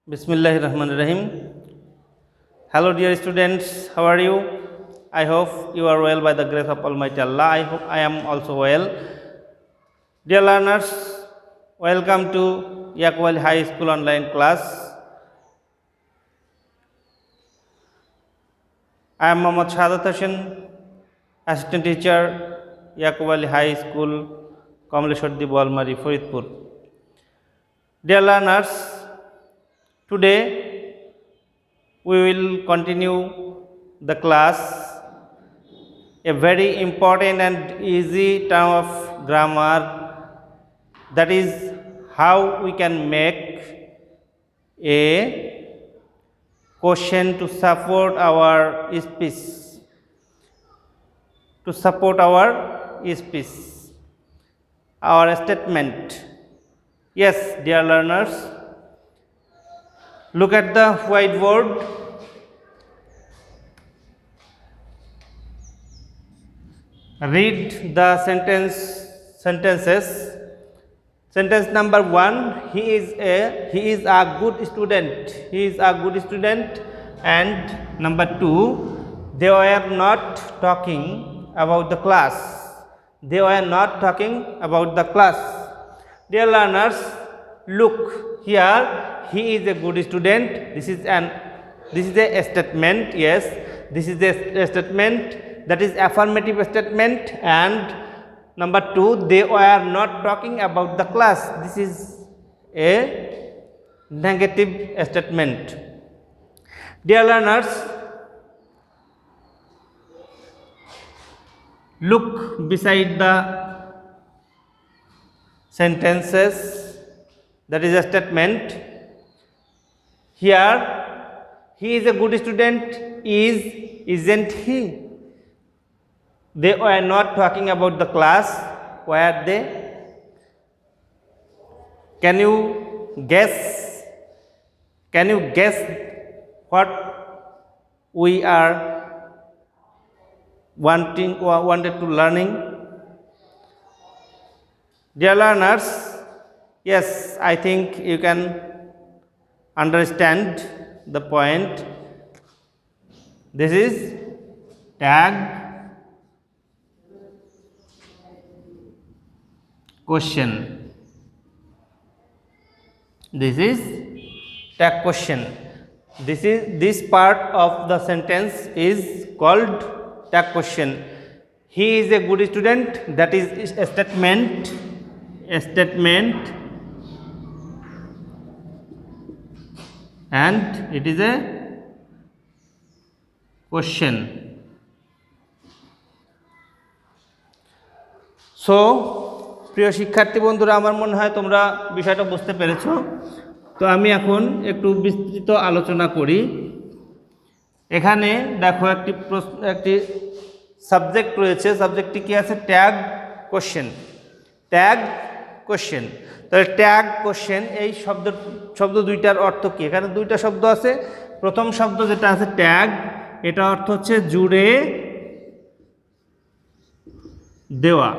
Bismillahirrahmanirrahim. Hello, dear students. How are you? I hope you are well by the grace of Almighty Allah. I hope I am also well. Dear learners, welcome to Yakwali High School online class. I am Mohammad Shahadat Hossain, Assistant Teacher, Yakwali High School, Kamleshwardi Boalmari, Faridpur. Dear learners, today we will continue the class, a very important and easy term of grammar, that is how we can make a question to support our speech, our statement. Yes, dear learners, look at the whiteboard. Read the sentences. Sentence number 1, he is a good student. He is a good student. And number 2, they were not talking about the class. They were not talking about the class. Dear learners, look here. He is a good student. This is a statement. Yes, this is a statement. That is affirmative statement. And number 2, they were not talking about the class. This is a negative statement. Dear learners, look beside the sentences. That is a statement. Here, he is a good student. Isn't he? They were not talking about the class. Were they? Can you guess? Can you guess what we are wanted to learning? Dear learners, yes, I think you can understand the point. This is tag question. This is tag question. This part of the sentence is called tag question. He is a good student. That is a statement. And it is a question. So, প্রিয় শিক্ষার্থী বন্ধুরা, আমার মনে হয় তোমরা বিষয়টা বুঝতে পেরেছো। তো আমি এখন একটু বিস্তৃত আলোচনা করি। এখানে দেখো একটি সাবজেক্ট রয়েছে। সাবজেক্টটি কি আছে? Tag question. Tag question. তাহলে ট্যাগ কোশ্চেন, এই শব্দ দুইটার অর্থ কি? এখানে দুইটা শব্দ আছে। প্রথম শব্দ যেটা আছে ট্যাগ, এটা অর্থ হচ্ছে জুড়ে দেওয়া।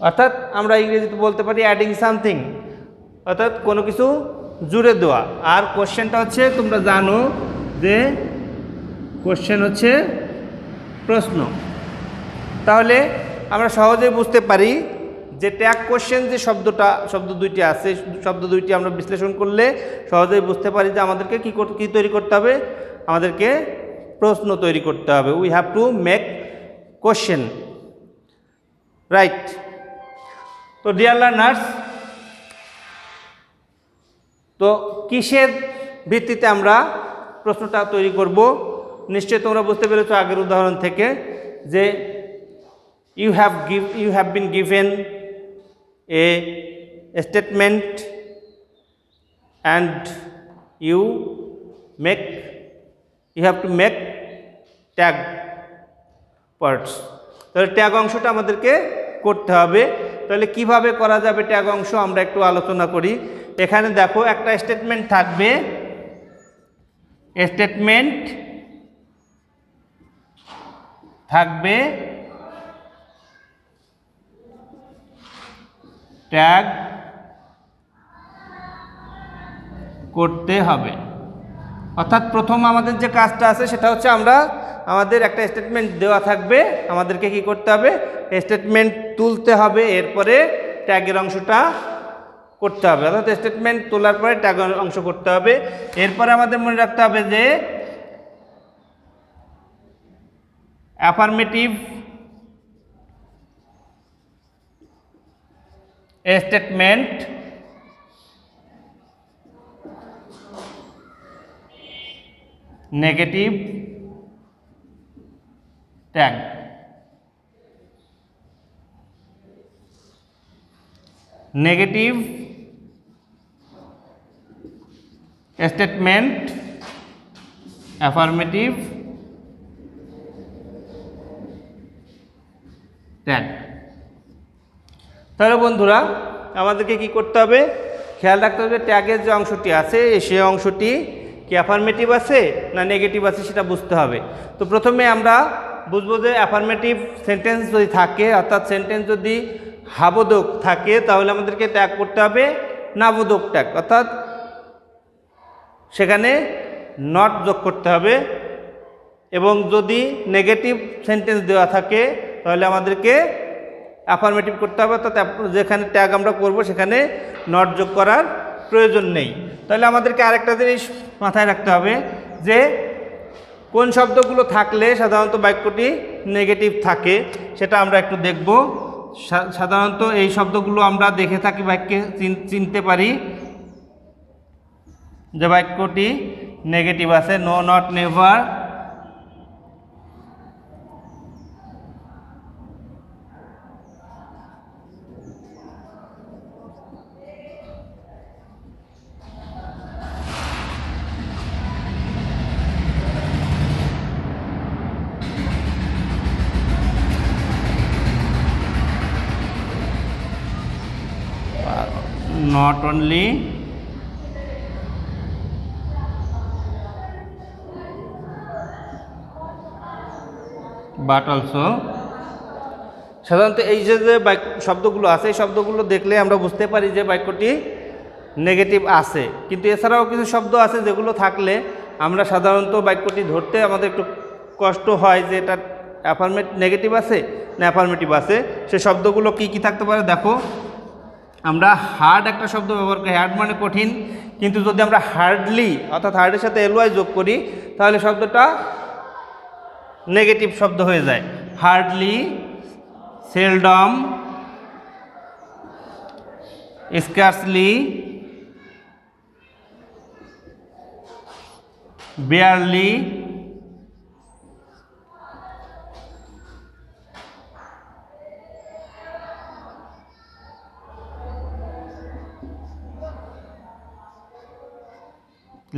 অর্থাৎ আমরা ইংরেজিতে বলতে পারি অ্যাডিং সামথিং, অর্থাৎ কোনো কিছু জুড়ে দেওয়া। আর কোশ্চেনটা হচ্ছে, তোমরা জানো যে কোশ্চেন হচ্ছে প্রশ্ন। তাহলে আমরা সহজেই বুঝতে পারি যে ট্যাগ কোশ্চেন যে শব্দ দুইটি আছে, শব্দ দুইটি আমরা বিশ্লেষণ করলে সহজেই বুঝতে পারি যে আমাদেরকে কী তৈরি করতে হবে? আমাদেরকে প্রশ্ন তৈরি করতে হবে। We have to make question, right? তো ডিয়ার লার্নার্স, তো কিসের ভিত্তিতে আমরা প্রশ্নটা তৈরি করব? নিশ্চয়ই তোমরা বুঝতে পেরেছো আগের উদাহরণ থেকে যে you have been given a statement and you have to make tag parts. তাহলে ট্যাগ অংশটা আমাদেরকে করতে হবে। তাহলে কিভাবে করা যাবে ট্যাগ অংশ, আমরা একটু আলোচনা করি। এখানে দেখো একটা স্টেটমেন্ট থাকবে। ট্যাগ করতে হবে। অর্থাৎ প্রথম আমাদের যে কাজটা আছে সেটা হচ্ছে আমরা আমাদের একটা স্টেটমেন্ট দেওয়া থাকবে, আমাদেরকে কি করতে হবে, স্টেটমেন্ট তুলতে হবে, এরপরে ট্যাগের অংশটা করতে হবে। অর্থাৎ স্টেটমেন্ট তোলার পরে ট্যাগের অংশ করতে হবে। এরপরে আমাদের মনে রাখতে হবে যে affirmative statement negative tag. Negative statement affirmative tag. তাহলে বন্ধুরা আমাদেরকে কি করতে হবে, খেয়াল রাখতে হবে ট্যাগের যে অংশটি আছে সেই অংশটি কি অ্যাফার্মেটিভ আছে না নেগেটিভ আছে সেটা বুঝতে হবে। তো প্রথমে আমরা বুঝবো যে অ্যাফার্মেটিভ সেন্টেন্স যদি থাকে, অর্থাৎ সেন্টেন্স যদি হাবোধক থাকে, তাহলে আমাদেরকে ট্যাগ করতে হবে নাবোধক ট্যাগ, অর্থাৎ সেখানে নট যোগ করতে হবে। এবং যদি নেগেটিভ সেন্টেন্স দেওয়া থাকে তাহলে আমাদেরকে অ্যাফার্মেটিভ করতে হবে, অর্থাৎ যেখানে ট্যাগ আমরা করব সেখানে নট যোগ করার প্রয়োজন নেই। তাহলে আমাদেরকে আরেকটা জিনিস মাথায় রাখতে হবে যে কোন শব্দগুলো থাকলে সাধারণত বাক্যটি নেগেটিভ থাকে সেটা আমরা একটু দেখব। সাধারণত এই শব্দগুলো আমরা দেখে থাকি বাক্যে চিনতে পারি যে বাক্যটি নেগেটিভ আছে। No, not, never, not only, but also। সাধারণত এই যে শব্দগুলো আছে এই শব্দগুলো দেখলে আমরা বুঝতে পারি যে বাক্যটি নেগেটিভ আছে, কিন্তু এছাড়াও কিছু শব্দ আছে যেগুলো থাকলে আমরা সাধারণত বাক্যটি ধরতে আমাদের একটু কষ্ট হয় যে এটা নেগেটিভ আছে না অ্যাফার্মেটিভ আছে। সে শব্দগুলো কি কি থাকতে পারে দেখো। আমরা হার্ড একটা শব্দ ব্যবহার করি, হার্ড মানে কঠিন, কিন্তু যদি আমরা হার্ডলি অর্থাৎ হার্ডের সাথে এলওয়াই যোগ করি তাহলে শব্দটা নেগেটিভ শব্দ হয়ে যায়। Hardly, seldom, scarcely, barely,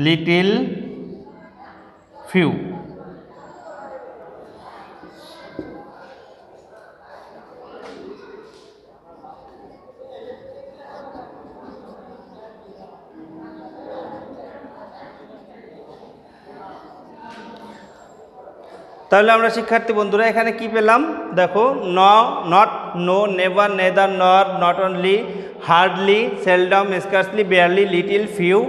little, few. তাহলে আমরা শিক্ষার্থী বন্ধুরা এখানে কি পেলাম দেখো। নট, নো, নেভার, নেদার, নর, not only, hardly, seldom, scarcely, barely, little, few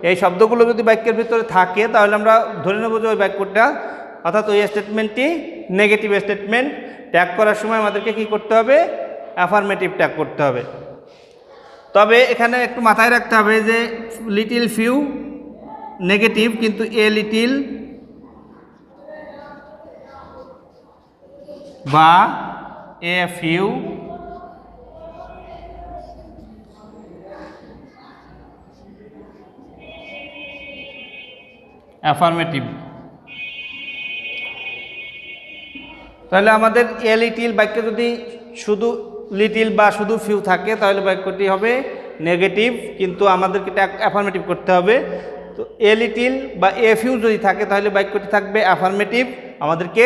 এই শব্দগুলো যদি বাক্যের ভিতরে থাকে তাহলে আমরা ধরে নেব যে ওই বাক্যটা অর্থাৎ ওই স্টেটমেন্টটি নেগেটিভ স্টেটমেন্ট। ট্যাগ করার সময় আমাদেরকে কি করতে হবে, অ্যাফার্মেটিভ ট্যাগ করতে হবে। তবে এখানে একটু মাথায় রাখতে হবে যে লিটিল ফিউ নেগেটিভ, কিন্তু এ লিটিল বা এ ফিউ অ্যাফার্মেটিভ। তাহলে আমাদের এ লিটিল বাক্যে যদি শুধু লিটিল বা শুধু ফিউ থাকে তাহলে বাক্যটি হবে নেগেটিভ, কিন্তু আমাদেরকে অ্যাফার্মেটিভ করতে হবে। তো এ লিটিল বা এ ফিউ যদি থাকে তাহলে বাক্যটি থাকবে অ্যাফার্মেটিভ, আমাদেরকে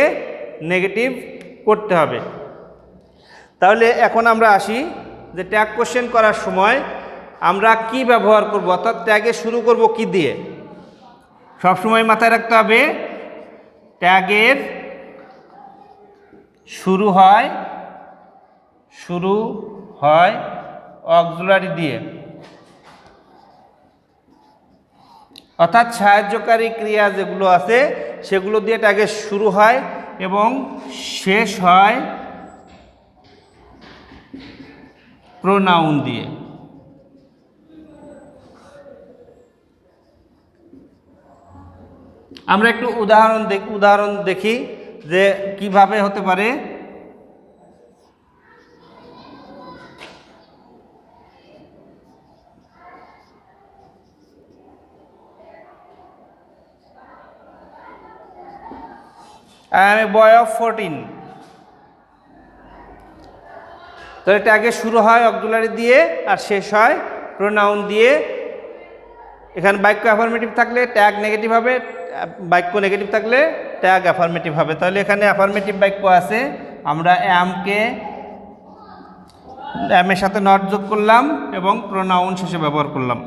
নেগেটিভ করতে হবে। তাহলে এখন আমরা আসি যে ট্যাগ কোশ্চেন করার সময় আমরা কি ব্যবহার করব, অর্থাৎ ট্যাগে শুরু করব কি দিয়ে। সবসময় মাথায় রাখতে হবে ট্যাগের শুরু হয় অক্সিলারি দিয়ে। অর্থাৎ সাহায্যকারী ক্রিয়া যেগুলো আছে সেগুলো দিয়ে ট্যাগে শুরু হয় এবং শেষ হয় প্রোনাউন দিয়ে। আমরা একটু উদাহরণ দেখি যে কিভাবে হতে পারে। I am a boy of 14। তো এটা আগে শুরু হয় অক্সিলারি দিয়ে আর শেষ হয় প্রোনাউন দিয়ে। এখানে বাক্য অ্যাফার্মেটিভ থাকলে ট্যাগ নেগেটিভ হবে, বাক্য নেগেটিভ থাকলে ট্যাগ অ্যাফার্মেটিভ হবে। তাহলে এখানে অ্যাফার্মেটিভ বাক্য আছে, আমরা অ্যামকে অ্যামের সাথে নট যোগ করলাম এবং প্রোনাউন শেষে ব্যবহার করলাম।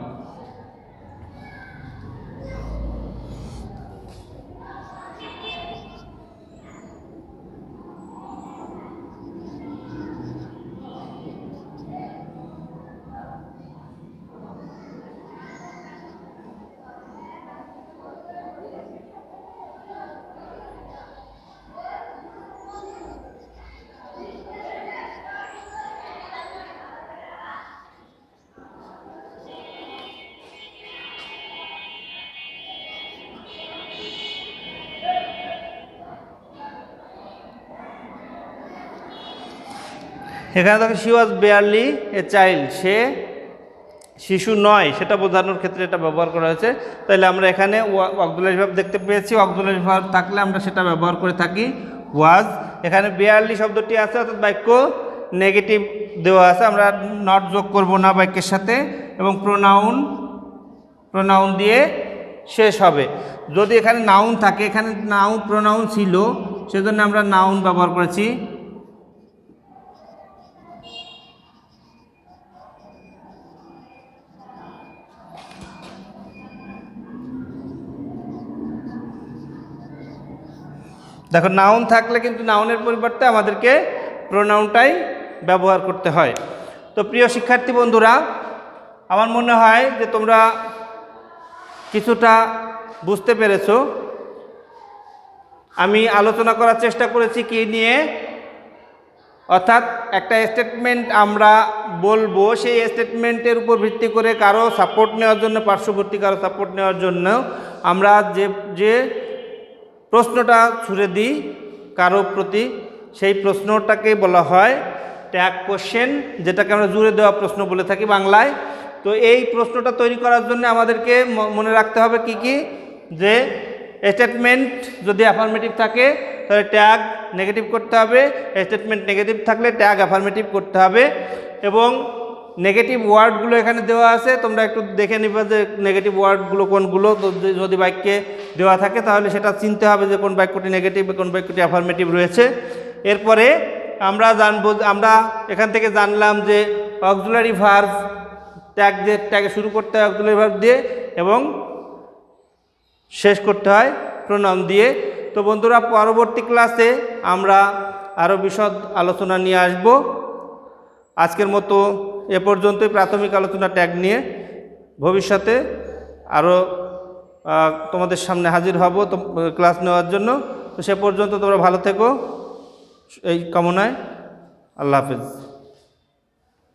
এখানে দেখো she was barely a child, সে শিশু নয়, সেটা বোঝানোর ক্ষেত্রে এটা ব্যবহার করা হয়েছে। তাহলে আমরা এখানে অক্সিলারি ভার্ব দেখতে পেয়েছি, অক্সিলারি ভার্ব থাকলে আমরা সেটা ব্যবহার করে থাকি ওয়াজ। এখানে বেয়ারলি শব্দটি আছে অর্থাৎ বাক্য নেগেটিভ দেওয়া আছে, আমরা নট যোগ করব না বাক্যের সাথে, এবং প্রোনাউন দিয়ে শেষ হবে। যদি এখানে নাউন থাকে, এখানে প্রোনাউন ছিল সেজন্য আমরা নাউন ব্যবহার করেছি। দেখো নাউন থাকলে কিন্তু নাউনের পরিবর্তে আমাদেরকে প্রোনাউনটাই ব্যবহার করতে হয়। তো প্রিয় শিক্ষার্থী বন্ধুরা, আমার মনে হয় যে তোমরা কিছুটা বুঝতে পেরেছো। আমি আলোচনা করার চেষ্টা করেছি কি নিয়ে, অর্থাৎ একটা স্টেটমেন্ট আমরা বলবো, সেই স্টেটমেন্টের উপর ভিত্তি করে কারো সাপোর্ট নেওয়ার জন্য, পার্শ্ববর্তী কারো সাপোর্ট নেওয়ার জন্য আমরা যে প্রশ্নটা ছুড়ে দিই কারো প্রতি, সেই প্রশ্নটাকে বলা হয় ট্যাগ কোশ্চেন, যেটাকে আমরা জুড়ে দেওয়া প্রশ্ন বলে থাকি বাংলায়। তো এই প্রশ্নটা তৈরি করার জন্য আমাদেরকে মনে রাখতে হবে কি যে স্টেটমেন্ট যদি অ্যাফার্মেটিভ থাকে তাহলে ট্যাগ নেগেটিভ করতে হবে, স্টেটমেন্ট নেগেটিভ থাকলে ট্যাগ অ্যাফার্মেটিভ করতে হবে। এবং নেগেটিভ ওয়ার্ডগুলো এখানে দেওয়া আছে, তোমরা একটু দেখে নিবে যে নেগেটিভ ওয়ার্ডগুলো কোনগুলো। যদি বাক্যে দেওয়া থাকে তাহলে সেটা চিনতে হবে যে কোন বাক্যটি নেগেটিভ, কোন বাক্যটি অ্যাফার্মেটিভ রয়েছে। এরপরে আমরা জানবো, আমরা এখান থেকে জানলাম যে অক্সিলারি ভার্ব ট্যাগে শুরু করতে হয় অক্সিলারি ভার্ব দিয়ে এবং শেষ করতে হয় প্রোনাউন দিয়ে। তো বন্ধুরা, পরবর্তী ক্লাসে আমরা আরও বিশদ আলোচনা নিয়ে আসব। আজকের মতো এ পর্যন্তই প্রাথমিক আলোচনা ট্যাগ নিয়ে। ভবিষ্যতে আরও তোমাদের সামনে হাজির হব ক্লাস নেওয়ার জন্য। তো সে পর্যন্ত তোমরা ভালো থেকো, এই কামনায়। আল্লাহ হাফেজ।